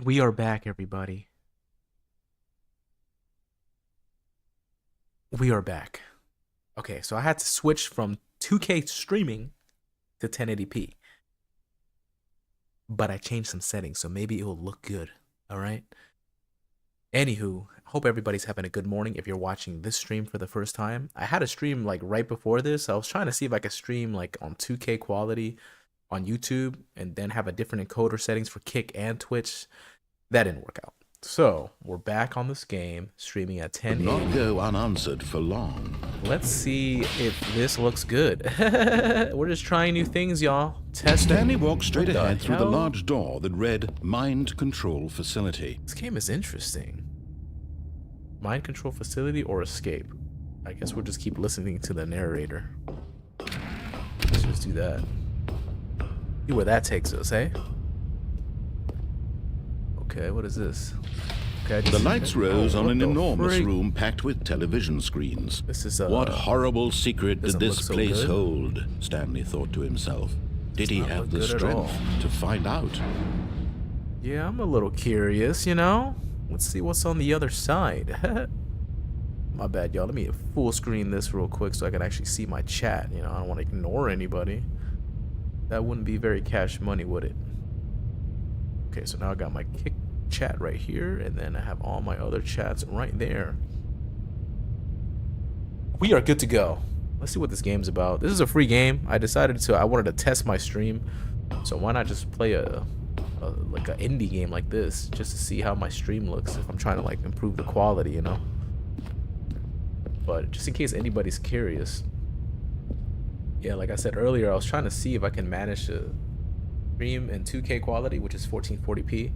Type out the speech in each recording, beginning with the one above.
We are back, everybody. We are back. Okay, so I had to switch from 2K streaming to 1080p, but I changed some settings, so maybe it will look good. All right. Anywho, hope everybody's having a good morning. If you're watching this stream for the first time, I had a stream like right before this. I was trying to see if I could stream like on 2K quality on YouTube and then have a different encoder settings for Kick and Twitch. That didn't work out. So we're back on this game, streaming at Would 1080. not go unanswered for long. Let's see if this looks good. We're just trying new things, y'all. Testing. Stanley walked straight What the ahead through the hell? large door that read Mind Control Facility. This game is interesting. Mind control facility or escape? I guess we'll just keep listening to the narrator. Let's just do that. See where that takes us, eh? Okay, what is this? Okay, The lights rose on what an the enormous freak? room packed with television screens. This is What horrible secret did doesn't this look so place good. hold? Stanley thought to himself. Did he not have look the good at all. strength to find out? Yeah, I'm a little curious, you know? Let's see what's on the other side. My bad, y'all. Let me full screen this real quick so I can actually see my chat. You know, I don't want to ignore anybody. That wouldn't be very cash money, would it? Okay, so now I got my Kick chat right here, and then I have all my other chats right there. We are good to go. Let's see what this game's about. This is a free game. I wanted to test my stream, so why not just play like an indie game like this, just to see how my stream looks if I'm trying to like improve the quality, you know? But just in case anybody's curious, yeah, like I said earlier, I was trying to see if I can manage to stream in 2K quality, which is 1440p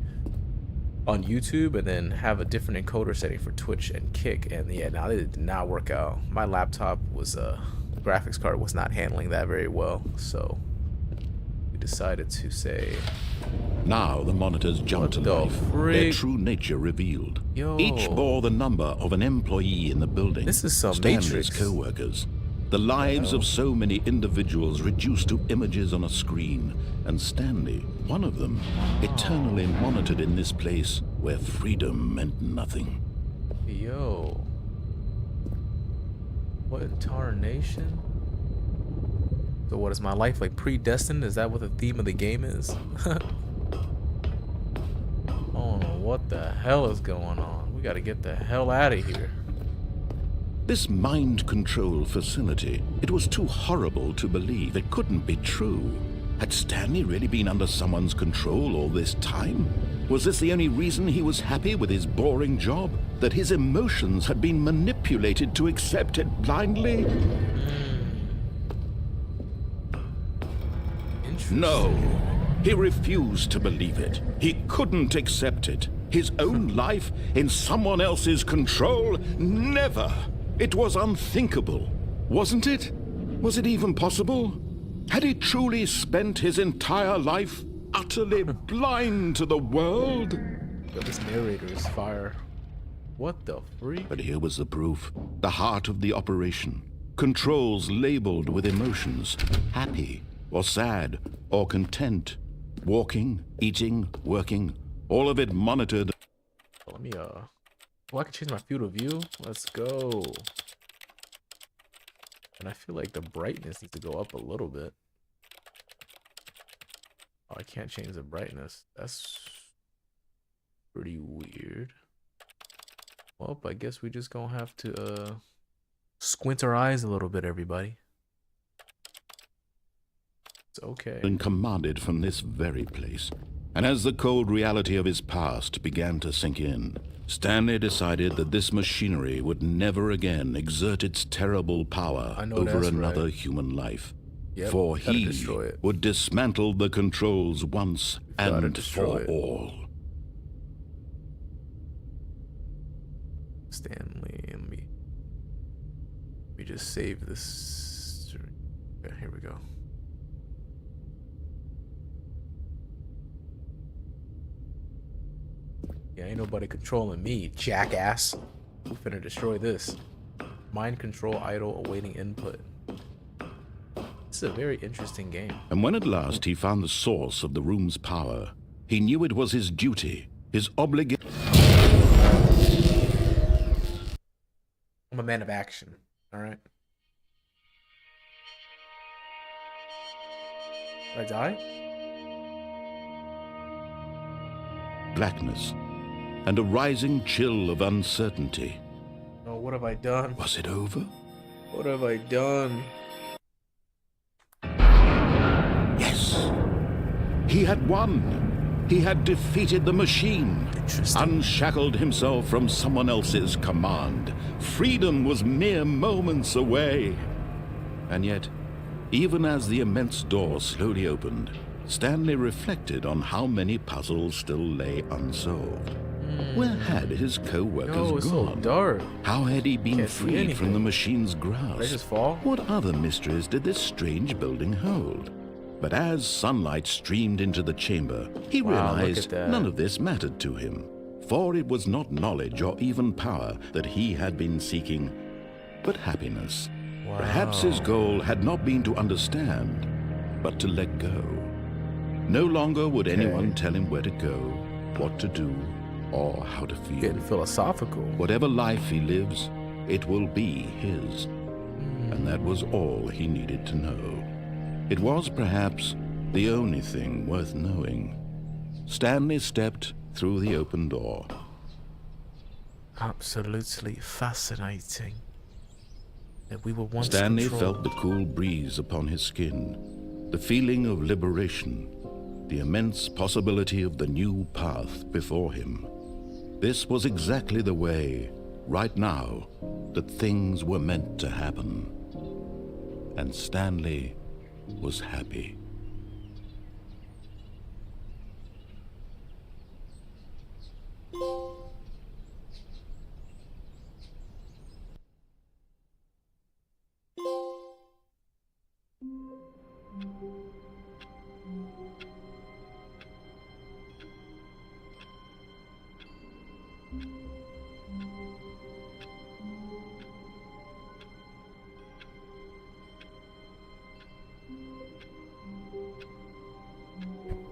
on YouTube, and then have a different encoder setting for Twitch and Kick. And yeah, now it did not work out. My laptop was the graphics card was not handling that very well, so we decided to say, Now the monitors jumped to What the life, their freak? true nature revealed. Yo. Each bore the number of an employee in the building. This is some Stanley's Matrix. co-workers. The lives of so many individuals reduced to images on a screen, and Stanley, one of them, eternally monitored in this place where freedom meant nothing. yo, what tarnation? So what is my life like predestined? Is that what the theme of the game is? Oh no, what the hell is going on? We gotta get the hell out of here. This mind control facility, it was too horrible to believe. It couldn't be true. Had Stanley really been under someone's control all this time? Was this the only reason he was happy with his boring job? That his emotions had been manipulated to accept it blindly? Interesting. No. He refused to believe it. He couldn't accept it. His own life in someone else's control? Never. It was unthinkable, wasn't it? Was it even possible? Had he truly spent his entire life utterly blind to the world? Yo, this narrator is fire. What the freak? But here was the proof. The heart of the operation. Controls labeled with emotions. Happy, or sad, or content. Walking, eating, working. All of it monitored. Let me oh, I can change my field of view. Let's go. And I feel like the brightness needs to go up a little bit. Oh, I can't change the brightness. That's pretty weird. Well, I guess we just gonna have to squint our eyes a little bit, everybody. It's okay. And commanded from this very place. And as the cold reality of his past began to sink in, Stanley decided that this machinery would never again exert its terrible power I know over that's another right. human life. Yep, For gotta he destroy it. would dismantle the controls once Gotta and destroy for it. all. Stanley, let me just save this. Okay, here we go. Yeah, ain't nobody controlling me, jackass. We finna destroy this. Mind control idle awaiting input. This is a very interesting game. And when at last he found the source of the room's power, he knew it was his duty, His obligation. I'm a man of action. All right. Did I die? Blackness and a rising chill of uncertainty. Oh, what have I done? Was it over? What have I done? Yes. He had won. He had defeated the machine. Interesting. Unshackled himself from someone else's command. Freedom was mere moments away. And yet, even as the immense door slowly opened, Stanley reflected on how many puzzles still lay unsolved. Where had his co-workers No, it's gone? so dark. How had he been Can't see freed anything. from the machine's grasp? Did I just fall? What other mysteries did this strange building hold? But as sunlight streamed into the chamber, he Wow, look realized at that. none of this mattered to him. For it was not knowledge or even power that he had been seeking, but happiness. Wow. Perhaps his goal had not been to understand, but to let go. No longer would anyone tell him where to go, what to do, or how to feel. Getting philosophical. Whatever life he lives, it will be his. And that was all he needed to know. It was perhaps the only thing worth knowing. Stanley stepped through the open door. Absolutely fascinating. That we were once Stanley controlled. felt the cool breeze upon his skin, the feeling of liberation, the immense possibility of the new path before him. This was exactly the way, right now, that things were meant to happen. And Stanley was happy.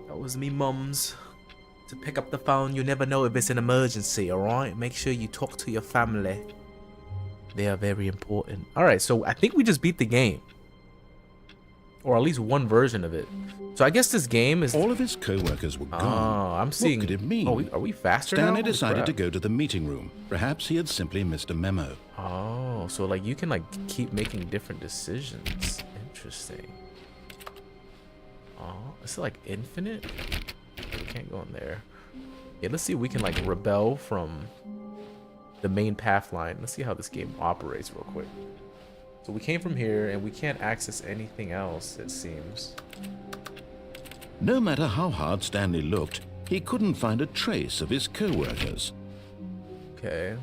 That was me, mums. To pick up the phone, you never know if it's an emergency, alright? Make sure you talk to your family. They are very important. Alright, so I think we just beat the game. Or at least one version of it. So I guess this game is... All of his co-workers were gone. Oh, I'm seeing... What could it mean? Oh, are we faster Stanley now? decided to go to the meeting room. Perhaps he had simply missed a memo. Oh, so like you can like keep making different decisions. Interesting. Oh, is it like infinite? We can't go in there. Yeah, let's see if we can like rebel from the main path line. Let's see how this game operates real quick. So we came from here and we can't access anything else, it seems. No matter how hard Stanley looked, he couldn't find a trace of his co-workers. Okay.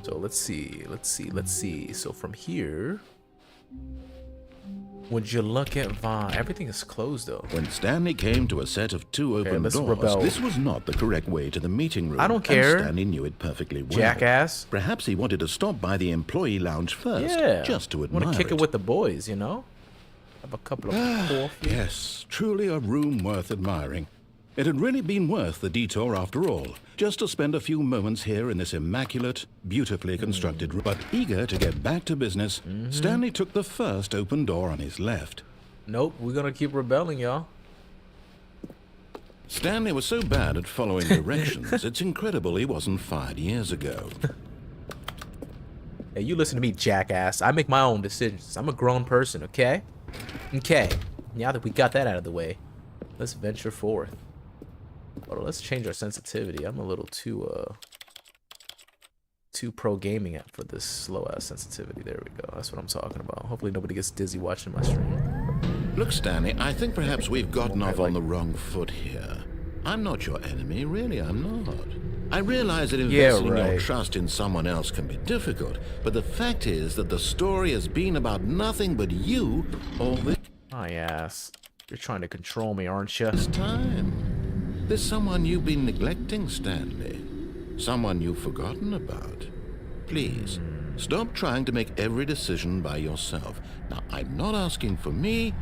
So let's see. So from here, would you look at Vaughn? Everything is closed though. When Stanley came to a set of two open let's doors, rebel. this was not the correct way to the meeting room. I don't care. And Stanley knew it perfectly well. Jackass. Perhaps he wanted to stop by the employee lounge first, Yeah. just to admire Want to kick it with the boys, you know? Have a couple of coffee. Yes, truly a room worth admiring. It had really been worth the detour after all, just to spend a few moments here in this immaculate, beautifully constructed room. But eager to get back to business, Stanley took the first open door on his left. Nope, we're gonna keep rebelling, y'all. Stanley was so bad at following directions, it's incredible he wasn't fired years ago. Hey, you listen to me, jackass. I make my own decisions. I'm a grown person, okay? Okay. Now that we got that out of the way, let's venture forth. Hold on, let's change our sensitivity. I'm a little too pro gaming for this slow ass sensitivity. There we go. That's what I'm talking about. Hopefully nobody gets dizzy watching my stream. Look, Stanley, I think perhaps we've gotten off on the wrong foot here. I'm not your enemy, really, I'm not. I realize that investing your trust in someone else can be difficult, but the fact is that the story has been about nothing but you all this My ass. You're trying to control me, aren't you? time. There's someone you've been neglecting, Stanley. Someone you've forgotten about. Please, stop trying to make every decision by yourself. Now, I'm not asking for me,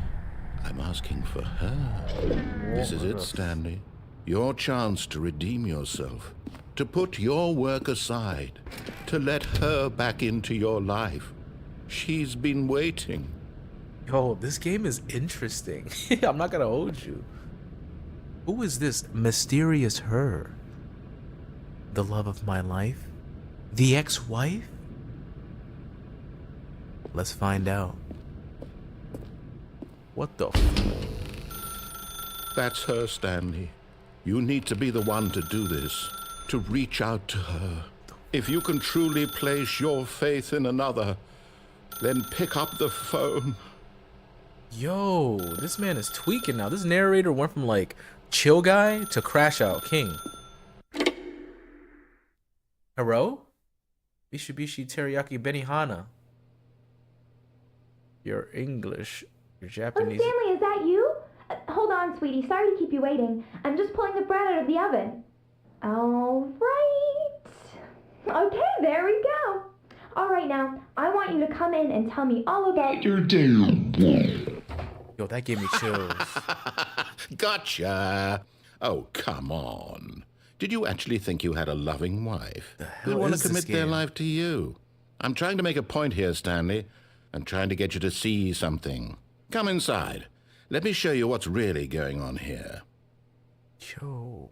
I'm asking for her. This is it, Stanley. Your chance to redeem yourself, to put your work aside, to let her back into your life. She's been waiting. Yo, this game is interesting. I'm not gonna hold you. Who is this mysterious her? The love of my life? The ex-wife? Let's find out. What the That's her, Stanley. You need to be the one to do this, to reach out to her. If you can truly place your faith in another, then pick up the phone. Yo, this man is tweaking now. This narrator went from like chill guy to crash out king. Hello? Bishibishi teriyaki benihana. You're English. You're Japanese. Oh, Stanley, is that you? Hold on, sweetie. Sorry to keep you waiting. I'm just pulling the bread out of the oven. All right. Okay, there we go. All right, now, I want you to come in and tell me all about your day. Yo, that gave me chills. Gotcha. Oh, come on. Did you actually think you had a loving wife who'd hell want is to this commit their game? life to you? I'm trying to make a point here, Stanley. I'm trying to get you to see something. Come inside. Let me show you what's really going on here. Yo.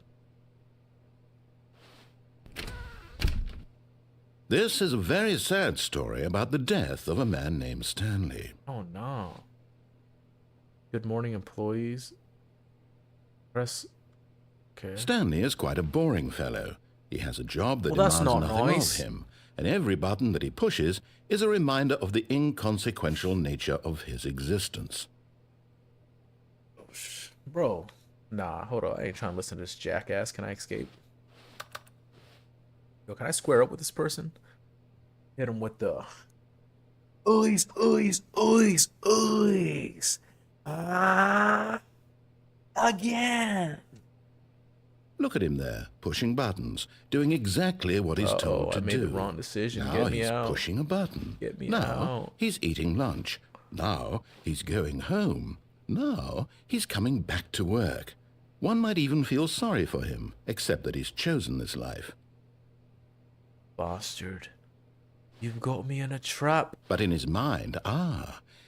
This is a very sad story about the death of a man named Stanley. Oh no. Good morning, employees. Press. Okay. Stanley is quite a boring fellow. He has a job that Well, that's demands not nothing nice. of him, and every button that he pushes is a reminder of the inconsequential nature of his existence. Bro. Nah, hold on. I ain't trying to listen to this jackass. Can I escape? Yo, can I square up with this person? Hit him with the Oys, oys, oys, oys. Again. Look at him there, pushing buttons, doing exactly what he's told to I made do. the wrong decision. Now Get me he's out. pushing a button. Get me now out. he's eating lunch. Now he's going home. Now he's coming back to work. One might even feel sorry for him, except that he's chosen this life. Bastard. You've got me in a trap. But in his mind,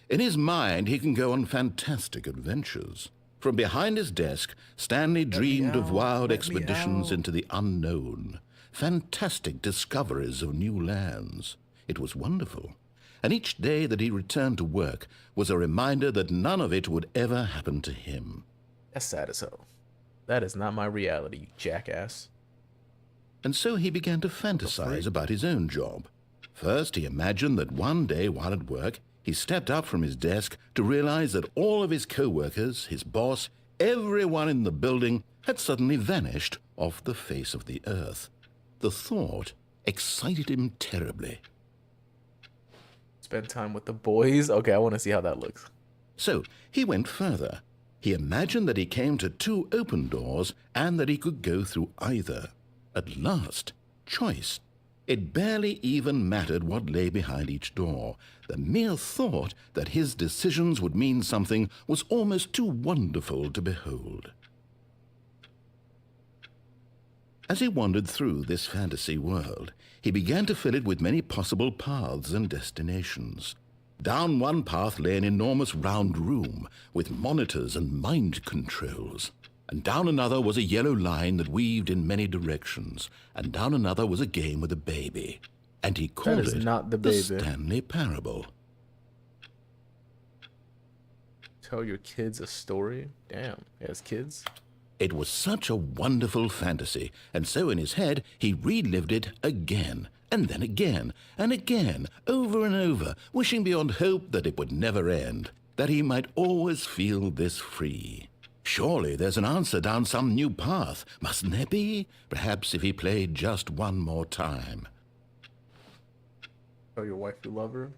in his mind he can go on fantastic adventures. From behind his desk, Stanley dreamed of out. wild Let me expeditions out. into the unknown, fantastic discoveries of new lands. It was wonderful. And each day that he returned to work was a reminder that none of it would ever happen to him. That's sad as hell. That is not my reality, you jackass. And so he began to fantasize about his own job. First, he imagined that one day while at work, he stepped up from his desk to realize that all of his co-workers, his boss, everyone in the building had suddenly vanished off the face of the earth. The thought excited him terribly. Spend time with the boys? Okay, I want to see how that looks. So he went further. He imagined that he came to two open doors and that he could go through either. At last, choice. It barely even mattered what lay behind each door. The mere thought that his decisions would mean something was almost too wonderful to behold. As he wandered through this fantasy world, he began to fill it with many possible paths and destinations. Down one path lay an enormous round room with monitors and mind controls. And down another was a yellow line that weaved in many directions. And down another was a game with a baby. And he called is it not the the baby. Stanley Parable. Tell your kids a story? Damn, he has kids? It was such a wonderful fantasy, and so in his head he relived it again, and then again, and again, over and over, wishing beyond hope that it would never end, that he might always feel this free. Surely there's an answer down some new path, mustn't there be? Perhaps if he played just one more time. Tell your wife you love her?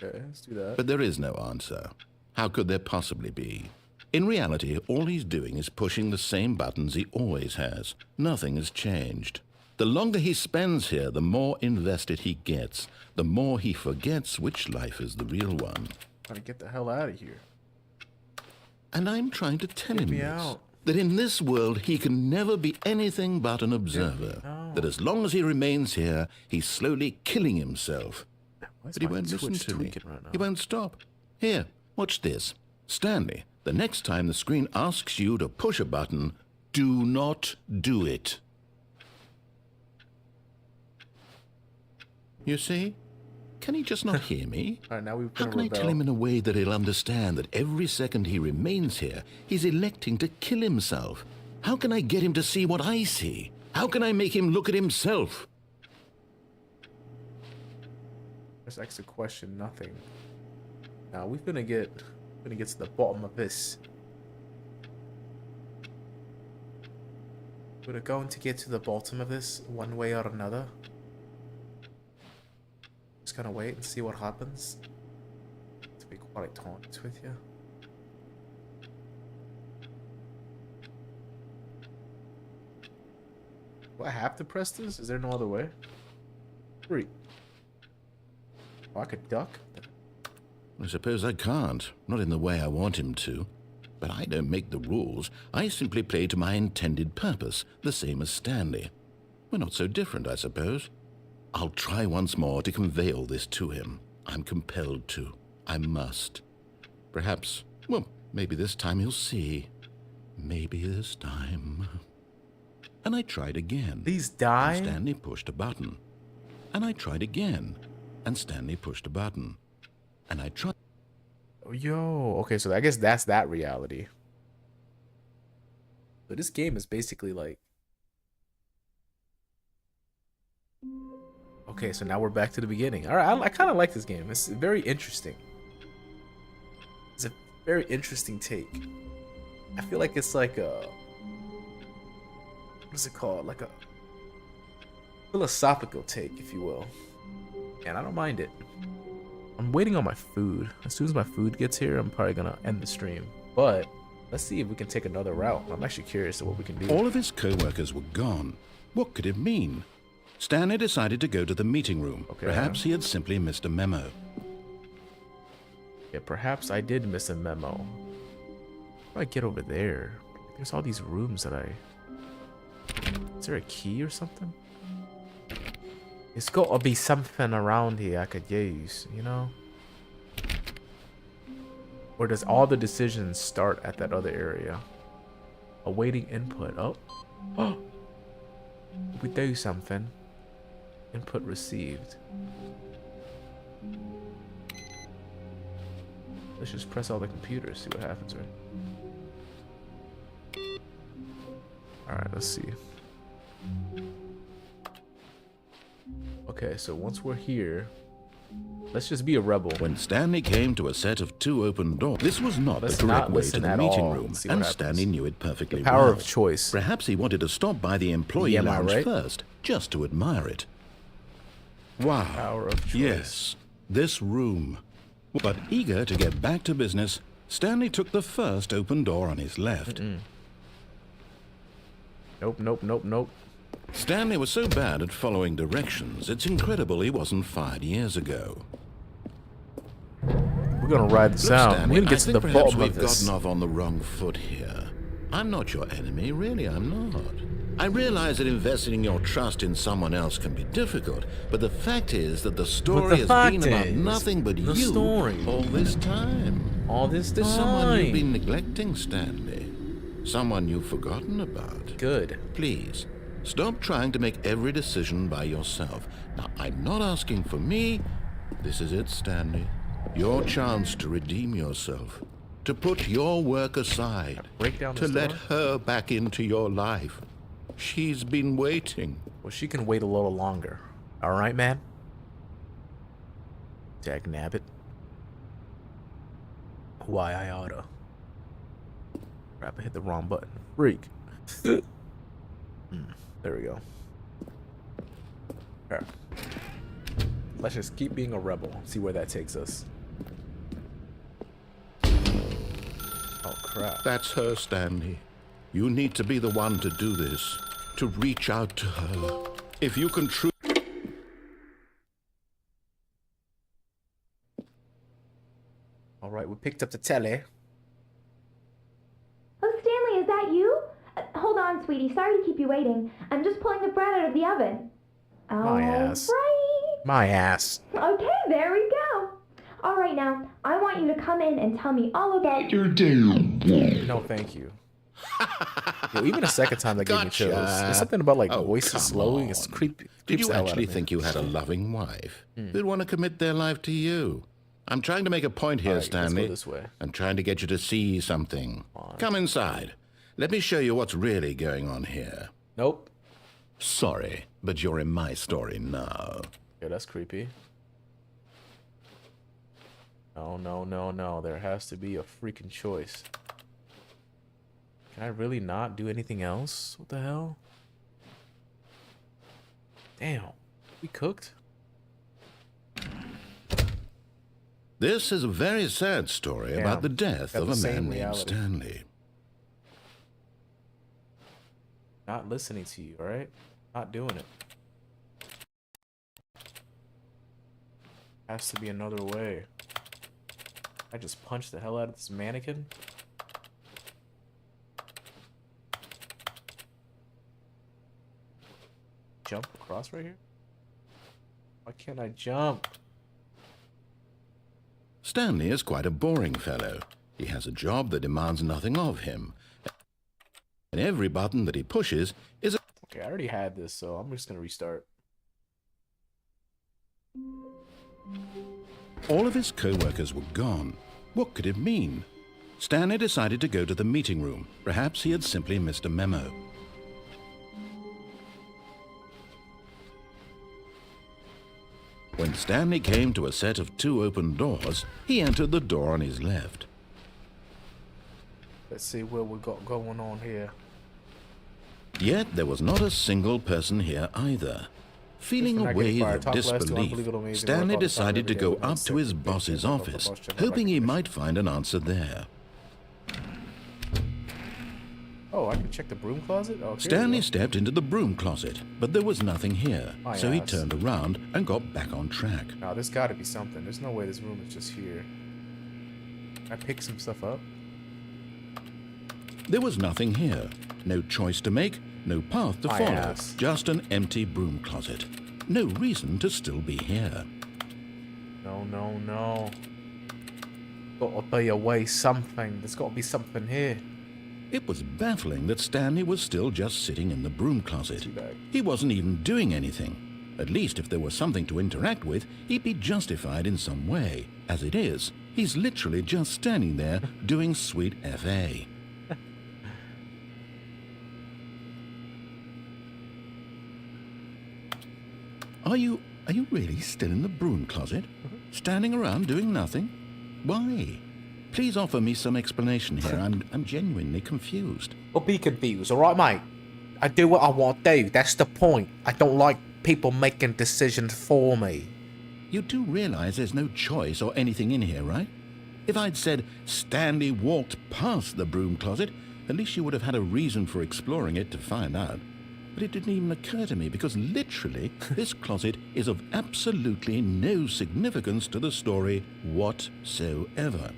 Okay, let's do that. But there is no answer. How could there possibly be? In reality, all he's doing is pushing the same buttons he always has. Nothing has changed. The longer he spends here, the more invested he gets, the more he forgets which life is the real one. Gotta get the hell out of here. And I'm trying to tell him me this. out. that in this world he can never be anything but an observer. No. That as long as he remains here, he's slowly killing himself. Why is But he my won't listen Twitch to me. tweaking right now? He won't stop. Here, watch this. Stanley, the next time the screen asks you to push a button, do not do it. You see? Can he just not hear me? All right, now we've How been can I tell him in a way that he'll understand that every second he remains here, he's electing to kill himself? How can I get him to see what I see? How can I make him look at himself? Just ask a question, nothing. Now we're gonna get to the bottom of this. We're going to get to the bottom of this one way or another. Just gonna wait and see what happens. To be quite honest with you. Do I have to press this? Is there no other way? Freak. Oh, I could duck? I suppose I can't. Not in the way I want him to. But I don't make the rules. I simply play to my intended purpose, the same as Stanley. We're not so different, I suppose. I'll try once more to convey all this to him. I'm compelled to. I must. Perhaps, well, maybe this time he'll see. Maybe this time. And I tried again. Please die. And Stanley pushed a button. And I tried again. And Stanley pushed a button. And I tried. Yo, okay, so I guess that's that reality. So this game is basically like... Okay, so now we're back to the beginning. All right, I kind of like this game. It's very interesting. It's a very interesting take. I feel like it's like a... What is it called? Like a philosophical take, if you will. And I don't mind it. I'm waiting on my food. As soon as my food gets here, I'm probably gonna end the stream. But let's see if we can take another route. I'm actually curious to what we can do. All of his co-workers were gone. What could it mean? Stanley decided to go to the meeting room. Okay. Perhaps he had simply missed a memo. Yeah, perhaps I did miss a memo. How do I get over there? There's all these rooms that I... Is there a key or something? It's got to be something around here I could use, you know? Or does all the decisions start at that other area? Awaiting input. Oh. Oh. We do something. Input received. Let's just press all the computers, see what happens, right? Alright, let's see. Okay, so once we're here, let's just be a rebel. When Stanley came to a set of 2 open doors, this was not the Let's correct not way to listen the at meeting all room, and see what and happens. Stanley knew it perfectly The power well. of choice. Perhaps he wanted to stop by the employee Am I lounge right? first, just to admire it. Wow. Power of choice. Yes, this room. But eager to get back to business, Stanley took the first open door on his left. Nope, nope, nope, nope. Stanley was so bad at following directions, it's incredible he wasn't fired years ago. We're gonna ride the Look, sound. Stanley, We're gonna get I to the think perhaps bottom we've of this. gotten off on the wrong foot here. I'm not your enemy, really, I'm not. I realize that investing your trust in someone else can be difficult, but the fact is that the story has been about nothing but you story. all this time. All this There's someone you've time. been neglecting, Stanley. Someone you've forgotten about. Good. Please, stop trying to make every decision by yourself. Now, I'm not asking for me. This is it, Stanley. Your chance to redeem yourself. To put your work aside. Break down To this let door? her back into your life. She's been waiting. Well, she can wait a little longer. All right, man. Dag nabbit. Why I oughta. Crap, I hit the wrong button. Freak. There we go. Alright. Let's just keep being a rebel. See where that takes us. Oh, crap. That's her, Stanley. You need to be the one to do this. To reach out to her. If you can truly... Alright, we picked up the telly. Oh, Stanley, is that you? sweetie. Sorry to keep you waiting. I'm just pulling the bread out of the oven. My ass. Right. My ass. Okay, there we go. All right, now, I want you to come in and tell me all about your day. No, thank you. Yo, even a second time that gave me chills. Gotcha. There's something about like Oh, voices come slowing. It's on. creepy. Did you the hell out actually of me. think you had a loving wife who'd want to commit their life to you? I'm trying to make a point here, All right, Stanley. let's go this way. I'm trying to get you to see something. Come inside. Let me show you what's really going on here. Nope. Sorry, but you're in my story now. Yeah, that's creepy. No, no, no, no. There has to be a freaking choice. Can I really not do anything else? What the hell? Damn. We cooked? This is a very sad story Damn. about the death Got of the a same man named reality. Stanley. Not listening to you, alright? Not doing it. Has to be another way. I just punched the hell out of this mannequin. Jump across right here? Why can't I jump? Stanley is quite a boring fellow. He has a job that demands nothing of him. And every button that he pushes is a... Okay, I already had this, so I'm just gonna restart. All of his co-workers were gone. What could it mean? Stanley decided to go to the meeting room. Perhaps he had simply missed a memo. When Stanley came to a set of 2 open doors, he entered the door on his left. Let's see what we got going on here. Yet there was not a single person here either. Feeling a wave of disbelief, Stanley decided to go up to his boss's office, hoping he might find an answer there. Oh, I can check the broom closet? Oh, here we Stanley go. stepped into the broom closet, but there was nothing here, My so he ass. turned around and got back on track. Now, there's gotta be something. There's no way this room is just here. Can I pick some stuff up? There was nothing here. No choice to make, no path to My follow, ass. just an empty broom closet. No reason to still be here. No, no, no. Gotta be a way something. There's gotta be something here. It was baffling that Stanley was still just sitting in the broom closet. Teabag. He wasn't even doing anything. At least if there was something to interact with, he'd be justified in some way. As it is, he's literally just standing there doing sweet FA. Are you really still in the broom closet? Standing around doing nothing? Why? Please offer me some explanation here. I'm genuinely confused. Don't be confused, alright, mate? I do what I want to do. That's the point. I don't like people making decisions for me. You do realize there's no choice or anything in here, right? If I'd said Stanley walked past the broom closet, at least you would have had a reason for exploring it to find out. But it didn't even occur to me because literally this closet is of absolutely no significance to the story whatsoever.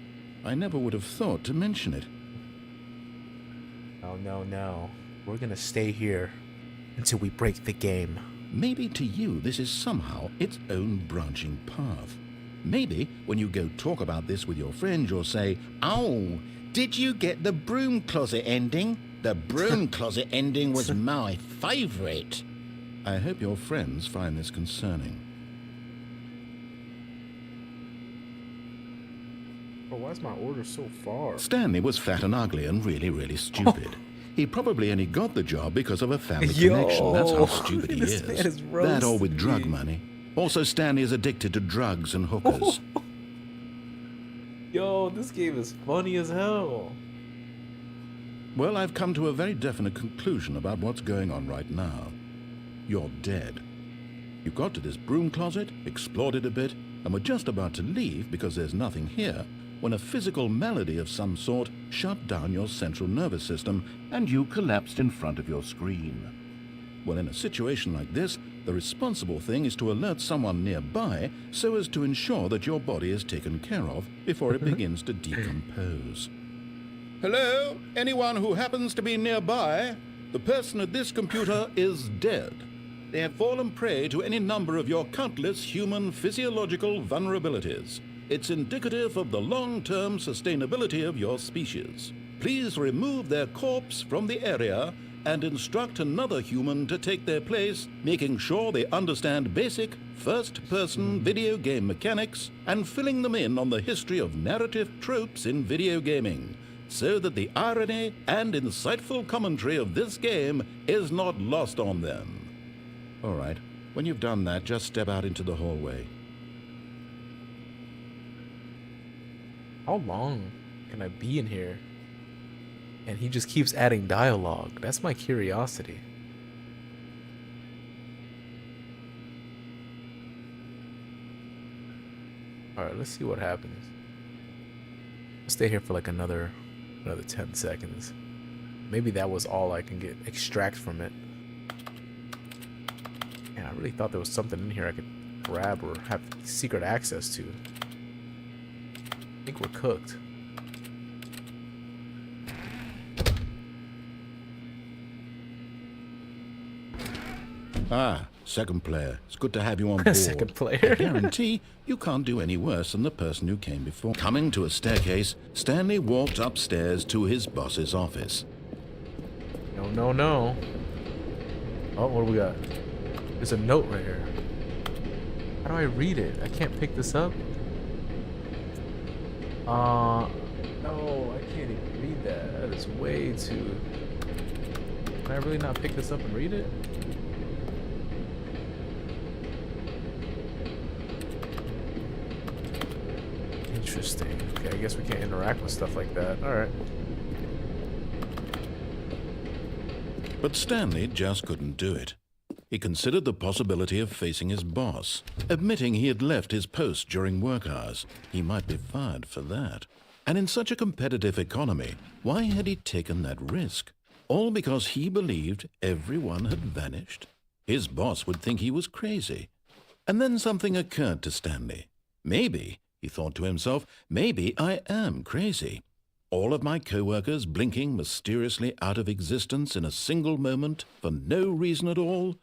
I never would have thought to mention it. No, no, no. We're gonna stay here until we break the game. Maybe to you this is somehow its own branching path. Maybe when you go talk about this with your friends you'll say, "Oh, did you get the broom closet ending? The broom closet ending was my favorite." I hope your friends find this concerning. Bro, why is my order so far? Stanley was fat and ugly and really stupid. He probably only got the job because of a family Yo, connection. That's how stupid he this is. man is That or with drug roasting. money. Also, Stanley is addicted to drugs and hookers. Yo, this game is funny as hell. Well, I've come to a very definite conclusion about what's going on right now. You're dead. You got to this broom closet, explored it a bit, and were just about to leave because there's nothing here, when a physical malady of some sort shut down your central nervous system and you collapsed in front of your screen. Well, in a situation like this, the responsible thing is to alert someone nearby so as to ensure that your body is taken care of before it begins to decompose. Hello? Anyone who happens to be nearby? The person at this computer is dead. They have fallen prey to any number of your countless human physiological vulnerabilities. It's indicative of the long-term sustainability of your species. Please remove their corpse from the area and instruct another human to take their place, making sure they understand basic first-person video game mechanics and filling them in on the history of narrative tropes in video gaming, so that the irony and insightful commentary of this game is not lost on them. All right, when you've done that, just step out into the hallway. How long can I be in here? And he just keeps adding dialogue. That's my curiosity. Alright, let's see what happens. I'll stay here for like another 10 seconds. Maybe that was all I can extract from it. And I really thought there was something in here I could grab or have secret access to. I think we're cooked. Ah, second player. It's good to have you on board. Second player. I guarantee you can't do any worse than the person who came before. Coming to a staircase, Stanley walked upstairs to his boss's office. No, no, no. Oh, what do we got? There's a note right here. How do I read it? I can't pick this up. No, I can't even read that. That is way too... Can I really not pick this up and read it? Interesting. Okay, I guess we can't interact with stuff like that. Alright. But Stanley just couldn't do it. He considered the possibility of facing his boss, admitting he had left his post during work hours. He might be fired for that. And in such a competitive economy, why had he taken that risk? All because he believed everyone had vanished? His boss would think he was crazy. And then something occurred to Stanley. Maybe, he thought to himself, maybe I am crazy. All of my co-workers blinking mysteriously out of existence in a single moment for no reason at all.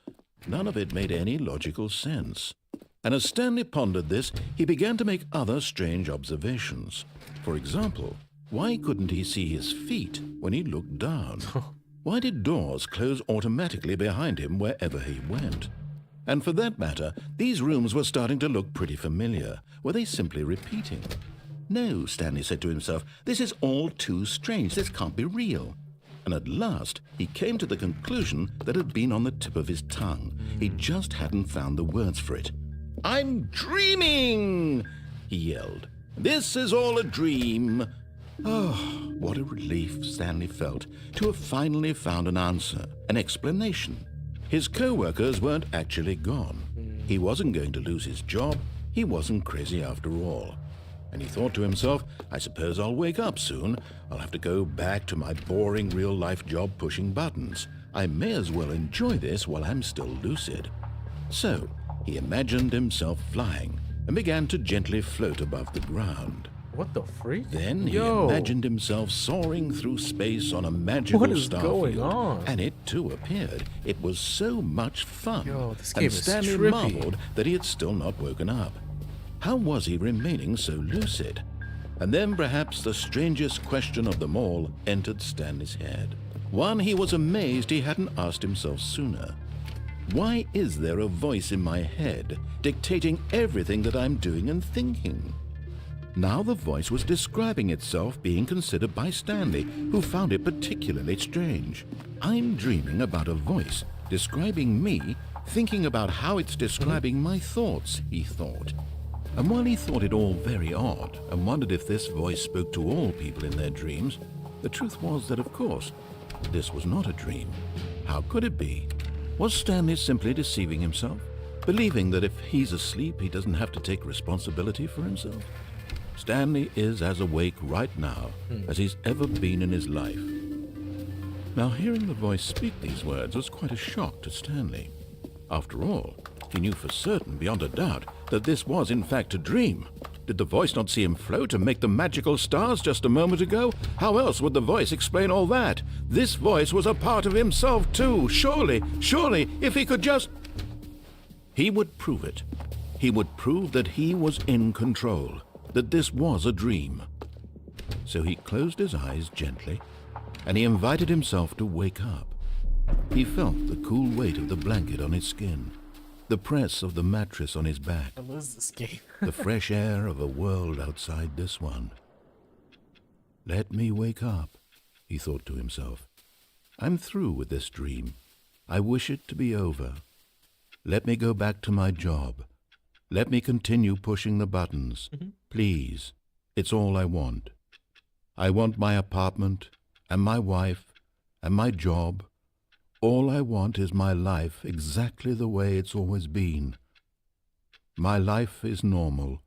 None of it made any logical sense. And as Stanley pondered this, he began to make other strange observations. For example, why couldn't he see his feet when he looked down? Why did doors close automatically behind him wherever he went? And for that matter, these rooms were starting to look pretty familiar. Were they simply repeating? No, Stanley said to himself, this is all too strange. This can't be real. And at last, he came to the conclusion that had been on the tip of his tongue. He just hadn't found the words for it. I'm dreaming, he yelled. This is all a dream. Oh, what a relief Stanley felt to have finally found an answer, an explanation. His co-workers weren't actually gone. He wasn't going to lose his job. He wasn't crazy after all. And he thought to himself, I suppose I'll wake up soon. I'll have to go back to my boring real-life job pushing buttons. I may as well enjoy this while I'm still lucid. So, he imagined himself flying and began to gently float above the ground. What the freak? Then he imagined himself soaring through space on a magical What is starfield. going on? And it too appeared. It was so much fun. Yo, this game and is Stanley trippy. marveled that he had still not woken up. How was he remaining so lucid? And then perhaps the strangest question of them all entered Stanley's head. One he was amazed he hadn't asked himself sooner. Why is there a voice in my head dictating everything that I'm doing and thinking? Now the voice was describing itself being considered by Stanley, who found it particularly strange. I'm dreaming about a voice describing me, thinking about how it's describing my thoughts, he thought. And while he thought it all very odd and wondered if this voice spoke to all people in their dreams, the truth was that, of course, this was not a dream. How could it be? Was Stanley simply deceiving himself, believing that if he's asleep, he doesn't have to take responsibility for himself? Stanley is as awake right now as he's ever been in his life. Now, hearing the voice speak these words was quite a shock to Stanley. After all, he knew for certain, beyond a doubt, that this was in fact a dream. Did the voice not see him float and make the magical stars just a moment ago? How else would the voice explain all that? This voice was a part of himself too. Surely, if he could just... He would prove it. He would prove that he was in control, that this was a dream. So he closed his eyes gently, and he invited himself to wake up. He felt the cool weight of the blanket on his skin, the press of the mattress on his back, What is this game? the fresh air of a world outside this one. Let me wake up, he thought to himself. I'm through with this dream. I wish it to be over. Let me go back to my job. Let me continue pushing the buttons. Please, it's all I want. I want my apartment and my wife and my job. All I want is my life exactly the way it's always been. My life is normal.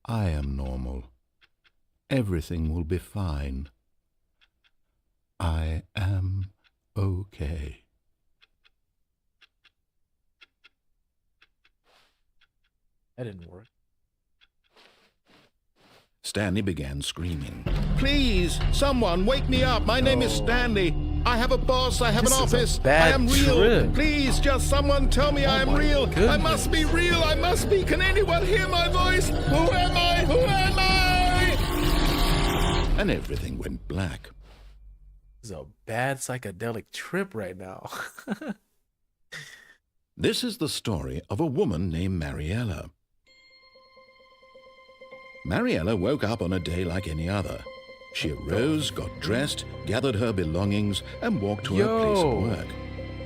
I am normal. Everything will be fine. I am okay. That didn't work. Stanley began screaming. Please, someone wake me up. My name is Stanley. I have a boss. I have This an is a office. bad I am real. trip. Please, just someone tell me I am my real. I goodness. must be real. I must be. Can anyone hear my voice? Who am I? Who am I? And everything went black. This is a bad psychedelic trip right now. This is the story of a woman named Mariella. Mariella woke up on a day like any other. She arose, got dressed, gathered her belongings, and walked to her place of work.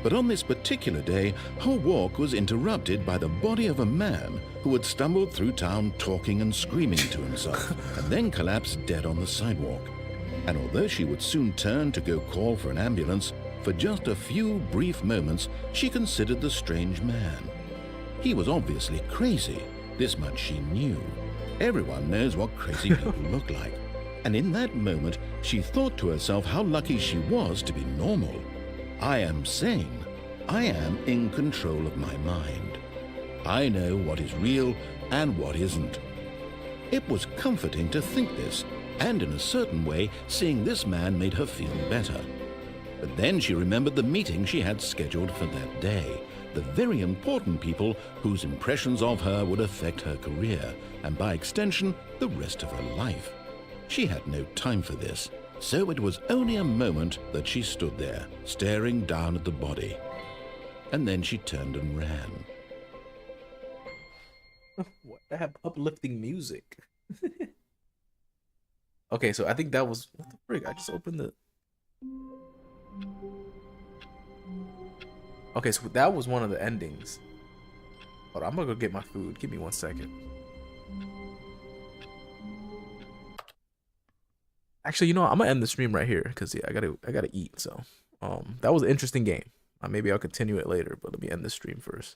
But on this particular day, her walk was interrupted by the body of a man who had stumbled through town talking and screaming to himself, and then collapsed dead on the sidewalk. And although she would soon turn to go call for an ambulance, for just a few brief moments she considered the strange man. He was obviously crazy, this much she knew. Everyone knows what crazy people look like. And in that moment, she thought to herself how lucky she was to be normal. I am sane. I am in control of my mind. I know what is real and what isn't. It was comforting to think this, and in a certain way, seeing this man made her feel better. But then she remembered the meeting she had scheduled for that day, the very important people whose impressions of her would affect her career, and by extension, the rest of her life. She had no time for this, so it was only a moment that she stood there, staring down at the body. And then she turned and ran. What? I have uplifting music. Okay, so I think that was... What the frig? I just opened the... Okay, so that was one of the endings. Hold on, I'm gonna go get my food. Give me 1 second. Actually, you know what? I'm gonna end the stream right here because yeah, I gotta eat. So, that was an interesting game. Maybe I'll continue it later, but let me end the stream first.